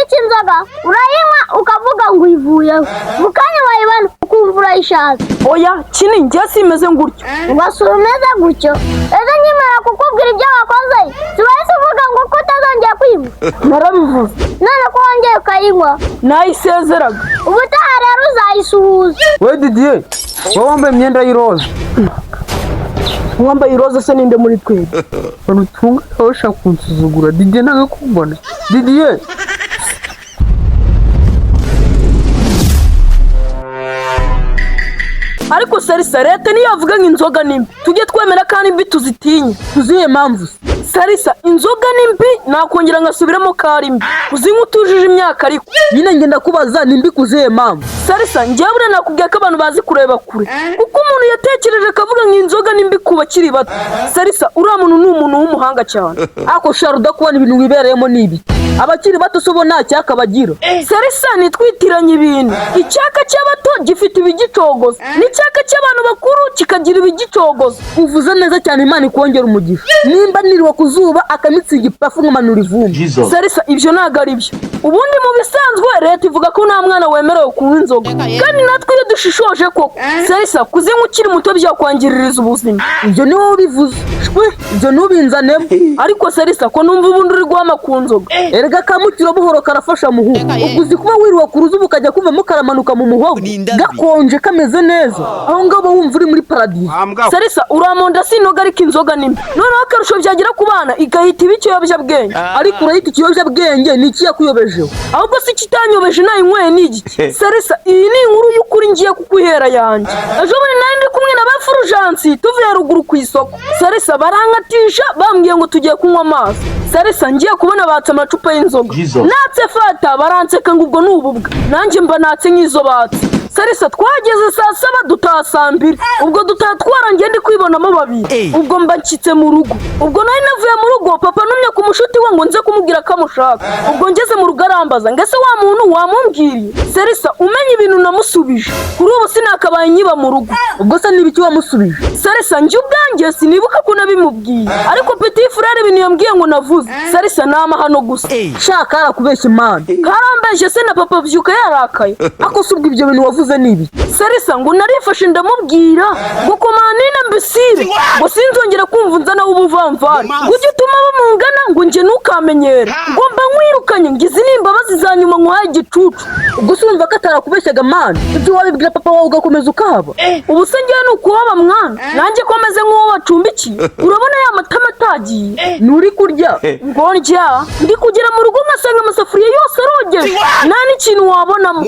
kwica inzoga urayinywa ukavuga ngo uyivuyeho mu kanya wayibana ukumva urayishatse. Oya kini njye simeze gutyo. Ugasura umeze gutyo ejo nkimara kukubwira ibyo wakoze siwahise uvuga ngo ko utazongera kuyinywa. Narabivuze. None ko wongeye ukayinywa nayisezeraga. ubutaha rero uzayisuhuza. We Didier wowe wambaye imyenda y'iroza. Wambaye iroza se ninde muri twebwe? Bantu tunga bashaka kunsuzugura. Didier ntago kumbona. Didier ariko Sarisa leta niyo yavuga ngo inzoga nimbi tujye twemera kandi mbi tuzitinya. tuziye mpamvu Sarisa inzoga nimbi nakongera ngasubiramo kari mbi uzinywa utujije imyaka ariko nyine ngenda kubaza nimbi kuziye mpamvu. Sarisa njye bure nakubwiye ko abantu bazi kureba kure kuko umuntu yatekereje akavuga ngo inzoga nimbi ku bakiri bato. Sarisa uriya muntu ni umuntu w'umuhanga cyane. Ako shara udakubona ibintu wibereyemo nibi abakiri bato sobo nta cyaka bagira. Sarisa nitwitiranye ibintu icyaka cy'abato gifite ibigicogoza n'icyaka cy'abantu bakuru kikagira ibigicogoza. Uvuze neza cyane Imana ikongera umugisha. Nimba niriwe kuzuba akamitsi igipafu nkamanura ivumbi. Sarisa ibyo ntago ari byo. Ubundi mu bisanzwe leta ivuga ko nta mwana wemerewe kunywa inzoga kandi natwe iyo dushishoje koko Sarisa kuzinywa ukiri muto byakwangiririza ubuzima. Ibyo ni wowe ubivuze. Ibyo ntubinzanemo. Ariko Sarisa ko numva ubundi uri guhama ku nzoga. Erega kamukiro buhoro karafasha muhu. Uguzi kuba wiriwe ku ruzuba ukajya kuvamo karamanuka mu muhogo gakonje kameze neza aho ngabo wumva uri muri paradizo. Sarisa uramonda sinoga ariko inzoga nimbi noneho akarusho byagira ku bana igahita ibikiyobyabwenge. Ariko urahita ikiyobyabwenge ni iki yakuyobejeho? Ahubwo si kitanyobeje nayinyweye ni igiki. Sarisa iyi ni inkuru y'ukuri ngiye kukuhera yanjye. Ejo bundi nari ndi kumwe na bafurujansi tuvuye ruguru ku isoko. Sarisa barankatisha bambwiye ngo tugiye kunywa amazi. Sarisa ngiye kubona batse amacupa y'inzoga natse fata baranseka ngo ubwo ni ububwa nanjye mba natse nk'izo batse. Sarisa twageze saa 7 dutaha saa 2 ubwo dutaha twarangiye ndi kwibonamo babiri ubwo mba nshyitse mu rugo. Ubwo nari navuye mu rugo papa numye ku mushuti we ngo nze kumubwira ko amushaka. Ubwo ngeze mu rugo arambaza ngese wa muntu wamumbwiriye. Sarisa umenya ibintu namusubije kuri ubu sinakabaye nyiba mu rugo. Ubwo se nibiki wamusubije? Sarisa njye ubwanjye sinibuka ko nabimubwiye ariko petit frère ibintu yambwiye ngo navuze. Sarisa nama hano gusa shaka arakubeshya Imana. Karambeshye se na papa byuka yarakaye. Ako subwa ibyo bintu wavuze nibi. Sarisa ngo narifashe ndamubwira ngo komanina mbisire ngo sinzongera kumva nzana ubuvamvari ujye utuma bamungana ngo nje ntukamenyera ngo mba nkwirukanye ngize n'imbabazi za nyuma nkwaye igicucu. Ubwo urumva ko atarakubeshyaga Mana ibyo wabibwira papa wawe ugakomeza ukahaba. Ubu se ngiye nukuhaba mwana nanjye komeze nk'uwo wacumbikiye urabona ya matama atagiye nuri kurya ngo ndya ndi kugera mu rugo ngasanga amasafuriya yose arogeje nta n'ikintu wabonamo.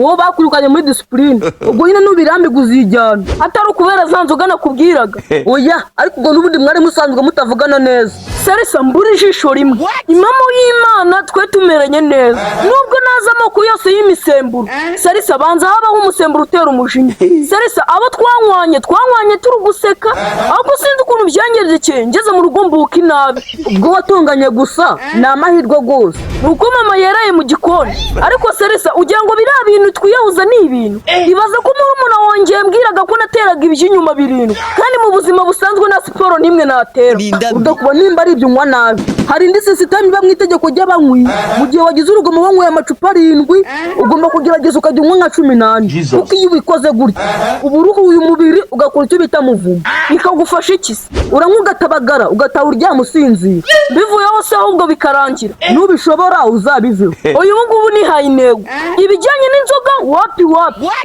wowe bakwirukanye muri discipline ubwo nyine nubirambiga uzijyana atari ukubera za nzoga nakubwiraga. Oya ariko ubwo n'ubundi mwari musanzwe mutavugana neza. Sarisa mbura ijisho rimwe impamo y'Imana twe tumeranye neza nubwo naza amoko yose y'imisemburo. Sarisa banza habaho umusemburo utera umujinya. Sarisa abo twanywanye turi guseka ahubwo sinzi ukuntu byanyerekeye ngeze mu rugo mbuka inabi. Ubwo watunganye gusa ni amahirwe rwose nuko mama yaraye mu gikoni. Ariko Sarisa ugira ngo biriya bintu twiyahuza ni ibintu ibaza ko murumuna wongeye mbwiraga ko nateraga iby'inyuma birindwi kandi mu buzima busanzwe na siporo nimwe natera. Udakuba nimba ari ibyo unywa nabi hari indi sisiteme iba mu itegeko ry'abanywi mu gihe wagize urugomo wanyweye amacupa 7 ugomba kugerageza ukajya unywa nka 18 kuko iyo ubikoze gutya uba uruhuye umubiri ugakora icyo bita muvumo. Bikagufasha iki se? Uranywa ugatabagara ugataha uryama usinzira bivuyeho se ahubwo bikarangira nubishobora uzabiveho. uyu ngubu nihaye intego ibijyanye n'inzoga wapi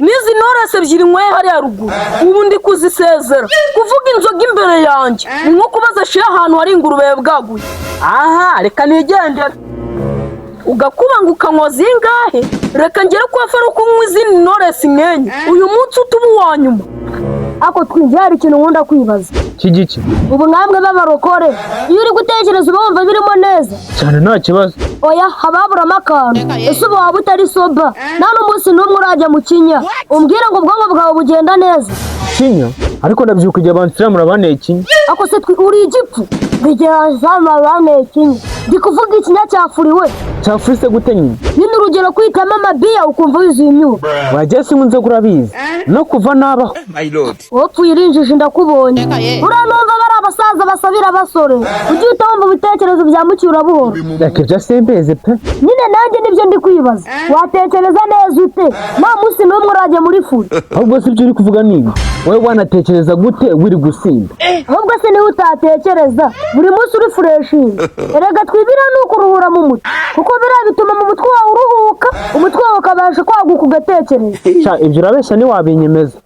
n'izi norese ebyiri nyweye hariya ruguru ubu ndi kuzisezera. Kuvuga inzoga imbere yanjye ni nko kubaza shiya ahantu hari ingurube bwaguye. Aha reka nigendera ugakuba ngo ukanywa zingahe reka ngere kwa Faruku unywa izindi norese nkenye uyu munsi utuba uwa nyuma. Ako twinjira hari ikintu nkunda kwibaza kigiki ubu namwe b'abarokore iyo uri gutekereza uba wumva birimo neza cyane nta kibazo. Oya hababuramo akantu ese uba waba utari soba nta n'umunsi n'umwe urajya mu kinya umbwire ngo ubwonko bwawe bugenda neza. Kinya ariko ndabyuka igihe abantu murabane ikinya. Ako se uri igipfu bigerageza murabane ikinya ndi kuvuga ikinya cyafuriwe. Cyafrise gute nyine? Nyine urugero kwitamo amabiya ukumva wizuye imyuka. Wajya se nkunze kurabizi no kuva nabaho. Wopfuye irinjije ndakubonye uranumva bari abasaza basaza basabira abasore ujye utumva ibitekerezo bya mucyura buhoro. Reka ibyo simbeze pe. Nyine nanjye nibyo ndi kwibaza, watekereza neza ute nta munsi n'umwe urajya muri furi? Ahubwo si ibyo uri kuvuga niba wowe wanatekereza gute wiri gusinda? Ahubwo se niwe utatekereza buri munsi uri fureshinga. Erega twibira ni ukuruhura mu mutwe, kuko biriya bituma mu mutwe wawe uruhuka, umutwe wawe ukabasha kwaguka ugatekereza. Ibyo urabeshya ntiwabinyemeza.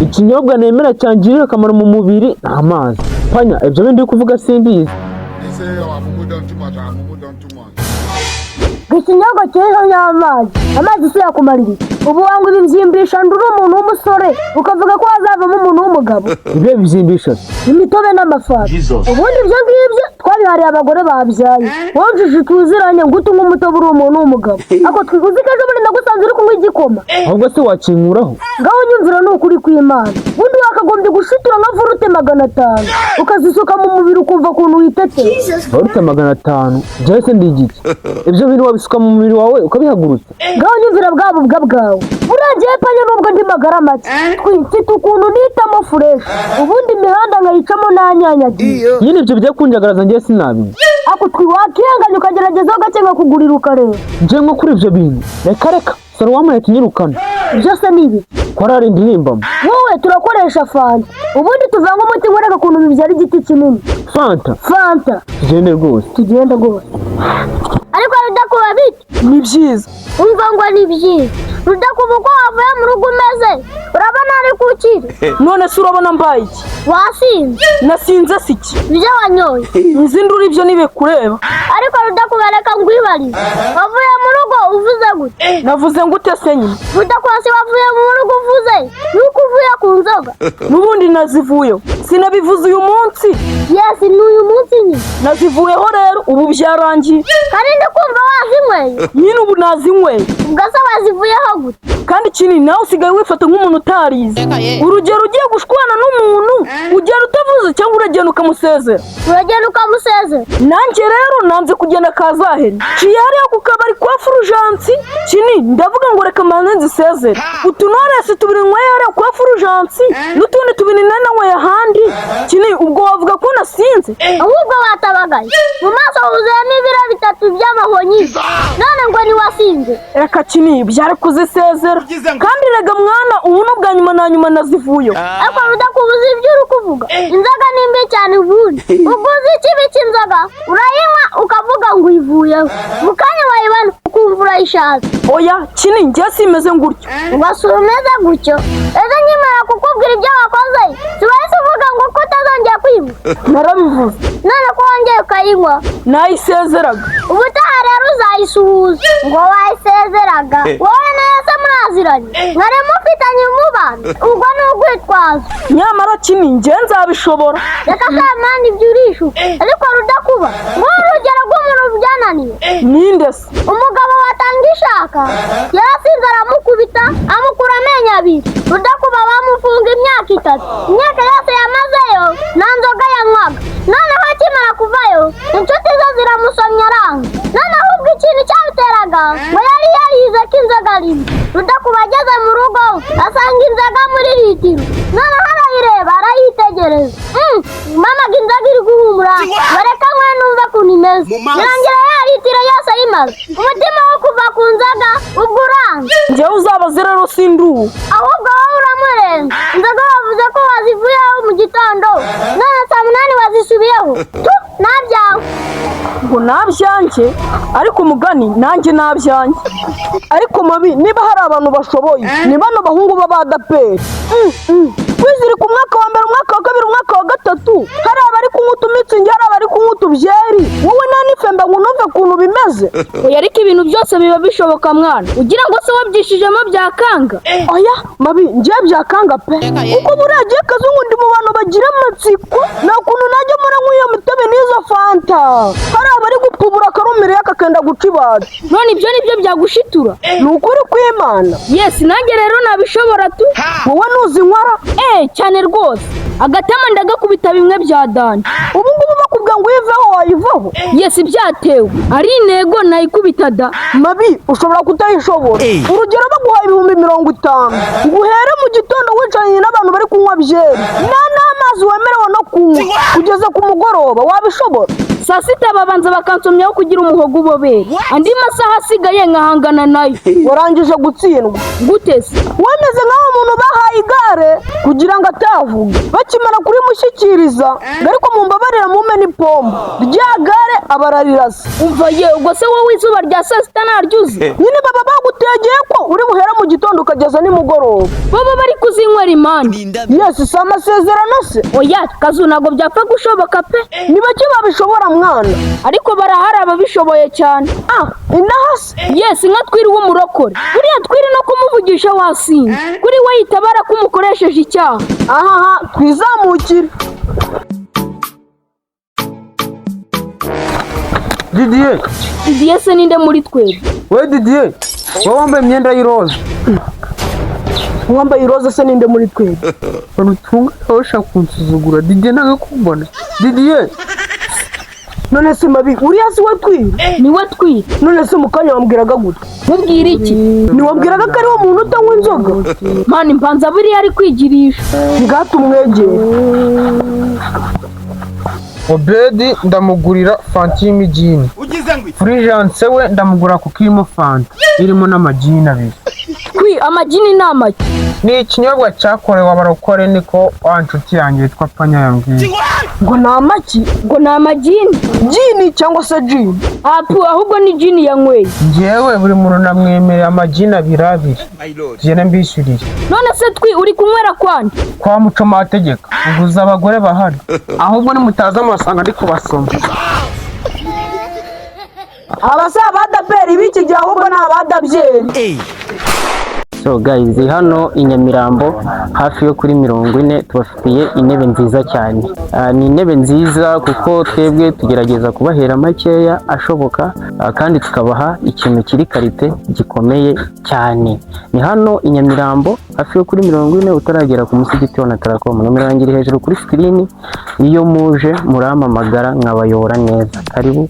Ikinyobwa nemera cyangirira akamaro mu mubiri ni amazi. Panya, ibyo bindi uri kuvuga simbizi. Ikinyobwa cyiza y'amazi, amazi si yakumarira. Ubu wanga ibibyimbisha ndi umuntu w'umusore ukavuga ko hazavamo umuntu w'umugabo. Ibyo bibyimbisha imitobe n'amafanta. Ubundi ibyo ngibyo twabihariye abagore babyaye. Wumvise tuziranye ngo utunywe umutobe uri umuntu w'umugabo. Ako twiguze ko ejo bundi nagusanze uri kunywa igikoma. Ahubwo se wakinkuraho? Ngaho nyumvira ni ukuri kw'Imana. Ubundi wakagombye gushitura nka vurute 500 ukazisuka mu mubiri ukumva ukuntu witeteye. Vurute 500? Njyewe se ndi igiki? Ibyo bintu wabisuka mu mubiri wawe ukabihagurutsa? Ngaho nyumvira bwa bubwa bwawe. Uragiye panya nubwo ndi magara make. Twifite ukuntu nitamo fresh. Ubundi imihanda nkayicamo nanyanyagiye. Nyine ibyo bijya kunjagaraza njye sinabizi. Ako twiwakihanganya ukagerageza gake nkakugurira ukareba. Njye nko kuri ibyo bintu reka soro wamaye tunyirukana. Byose ni ibi Korari ndirimbamo. wowe turakoresha fanta, ubundi tuvanga umuti wereka ukuntu bibyara igiti kinini. Fanta tugende rwose. Ariko rudakuba bite? Ni byiza. Umva ngo ni byiza. Rudakuba uko wavuye mu rugo umeze urabona ari kukiri. None se urabona mbaye iki? Wasinze? Nasinze si iki? Ibyo wanyoye. Izindura ibyo nibikureba. Ariko rudakuba reka ngwibarize, wavuye mu rugo uvuze gute? Navuze ngute se nyine? Rudakuba si wavuye mu rugo uvuze nuko uvuye ku nzoga. N'ubundi nazivuyeho, sinabivuze uyu munsi. Yes, ni uyu munsi nyine. Nazivuyeho rero ubu byarangiye. Kandi ndi kumva wazinyweye. Nyine ubu nazinyweye. Ubwo se wazivuyeho gute? Kandi ikindi nawe usigaye wifata nk'umuntu utarize. Urugero ugiye gushwana n'umuntu ugera utavuze cyangwa uragenda ukamusezera. Uragenda ukamusezera? Nanjye rero nanze kugenda kazahera. Ciye hariya ku kabari kwa Furujansi kini ndavuga ngo reka manze nzisezere. Utunarese tubiri nyweye hariya kwa Furujansi n'utundi tubiri nanyweye ahandi. Kini ubwo wavuga ko nasinze? Ahubwo watabagaye. Mu maso huzuyemo ibiro 3 by'amahonyi. None ngo ni wasinze? Reka kini byari kuzisezera. Kandi rega mwana ubu n'ubwa nyuma na nyuma nazivuyeho. Ariko rudakubuza ibyo uri kuvuga. Inzoga ni mbi cyane ubundi. Uguze ikibi cy'inzoga urayinywa ukavuga ngo uyivuyeho. Mukanya wayibana ukumva urayishatse. Oya kini njye simeze gutyo. Wasura umeze gutyo. Ejo nkimara kukubwira ibyo wakoze siwahise uvuga ngo ko utazongera kuyinywa. Narabivuze. None ko wongeye ukayinywa Nayisezeraga. ubutaha rero uzayisuhuza ngo wayisezeraga. Wowe nayo se muraziranye mwari mufitanye umubano, ubwo ni urwitwazo. Nyamara kini njye nzabishobora. Reka kamana ibyo urishuka. Ariko rudakuba nguhe urugero rw'umuntu byananiye. Ninde se? Umugabo watanga ishaka yarasinze aramukubita amukura amenyo 2. Rudakuba bamufunga imyaka 3. Imyaka yose yamazeyo nta nzoga yanywaga. Noneho akimara kuvayo inshuti ze ziramusomya aranga. Noneho ubwo ikintu cyabiteraga ngo yari yarize ko inzoga ari mbi. Rudakuba ageze mu rugo asanga inzoga muri litiro. Noneho arayireba arayitegereza. Mama ngo inzoga iri guhumura bareka nkwe numva ukuntu imeze. Birangira ya litiro yose ayimaze. Umutima wo kuva ku nzoga ubwo uranga. Njyewe uzabaze rero sinduhu. Ahubwo wowe uramurenga. Inzoga wavuze ko wazivuyeho mu gitondo none saa 8 wazisubiyeho. Nabyawe ngo nabyanjye ariko mugani nanjye nabyanjye. Ariko mabi niba hari abantu bashoboye ni bano bahungu b'abadaperi. Kwizirika umwaka wa mbere, umwaka wa kabiri, umwaka wa gatatu hari abari kunywa utumitsingi, hari abari kunywa utubyeri. Wowe nanifemba ngo numve ukuntu bimeze. oya ariko ibintu byose biba bishoboka mwana. Ugira ngo se wabyishijemo byakanga? Oya mabi njye byakanga pe. Kuko buriya gihe kazungu ndi mu bantu bagira amatsiko. Nta kuntu najya mura nk'iyo mitobe n'izo fanta. Hari abari gupubura akarumire yakakenda guca ibara. None ibyo nibyo byagushitura? Ni ukuri kw'Imana. Yes, nanjye rero nabishobora tu. Wowe nuzinywara? Cyane rwose. Agatama ndagakubita bimwe bya dani. Ubu ngubu nakubwiye ngo uyiveho wayivaho. Yes byatewe ari intego nayikubita da. Mabi ushobora kutayishobora. Urugero baguha 50,000 ngo uhere mu gitondo wicaranye n'abantu bari kunywa byeri n'amazi wemerewe no kunywa kugeza ku mugoroba, wabishobora? Saa sita babanza bakansomyaho kugira umuhogo ubobere, andi masaha asigaye nkahangana nayo. Warangije gutsindwa Gute se? wemeze nk'aho umuntu bahaye igare kugira ngo atavuga, bakimara kurimushyikiriza ariko mumbabarira mume n'ipombo rya gare abarariraza. Umva ye ubwo se wowe izuba rya saa sita naryuze? Nyine baba bagutegeye ko uri buhera mu gitondo ukageza nimugoroba. Baba bari kuzinywera imana. Yes, si amasezerano se? Oya kazu ntabwo byapfa gushoboka pe. Ni bake babishobora mwana, ariko barahari ababishoboye cyane. Inahase? Yes, nka Twiri w'umurokore. Buriya Twiri no kumuvugisha wasinze. Kuri we yitabara ko umukoresheje icyaha. Twizamukire. Didier se ninde muri twebwe? We Didier, wowe wambaye imyenda y'iroza. Wambaye iroza se ninde muri twebwe? Barutunga bashaka kunsuzugura. Didier nagakumbona. Didier. None se mabi uriya si we Twiri? Ni we Twiri. None se mukanya wambwiraga gute? Mubwira iki? Ni wambwiraga ko ari wo muntu utanywa inzoga? Mani mpanza buriya ari kwigirisha. Gato umwegere. Obedi ndamugurira fanta y'imijini. Fulgence we ndamugura kuko irimo fanta irimo n'amajini abiri. Kwi amajini ni amaki? Ni ikinyobwa cyakorewe abarokore niko wa nshuti yanjye yitwa Panya yambwiye. Ngo ni amaki? Ngo ni amajini? Jini cyangwa se jini? Ahubwo ni jini yanyweye. Njyewe buri muntu namwemereye amajini abiri. Jene mbishyuriye. None se Twi uri kunywera kwandi? Kwa muco mategeko uguza abagore bahari. Ahubwo ni mutaza amasanga ndi kubasoma. Abasa abadaperi biki gihe ahubwo ni abadabyeri. So guys, hano i Nyamirambo hafi yo kuri 40 tubafitiye intebe nziza cyane. Ni intebe nziza kuko twebwe tugerageza kubahera makeya ashoboka, kandi tukabaha ikintu kiri karite gikomeye cyane. Ni hano i Nyamirambo hafi yo kuri 40 utaragera ku musigiti wa Natarakom. Nomero yanjye iri hejuru kuri screen. Iyo muje murampamagara nkabayobora neza. Karibu.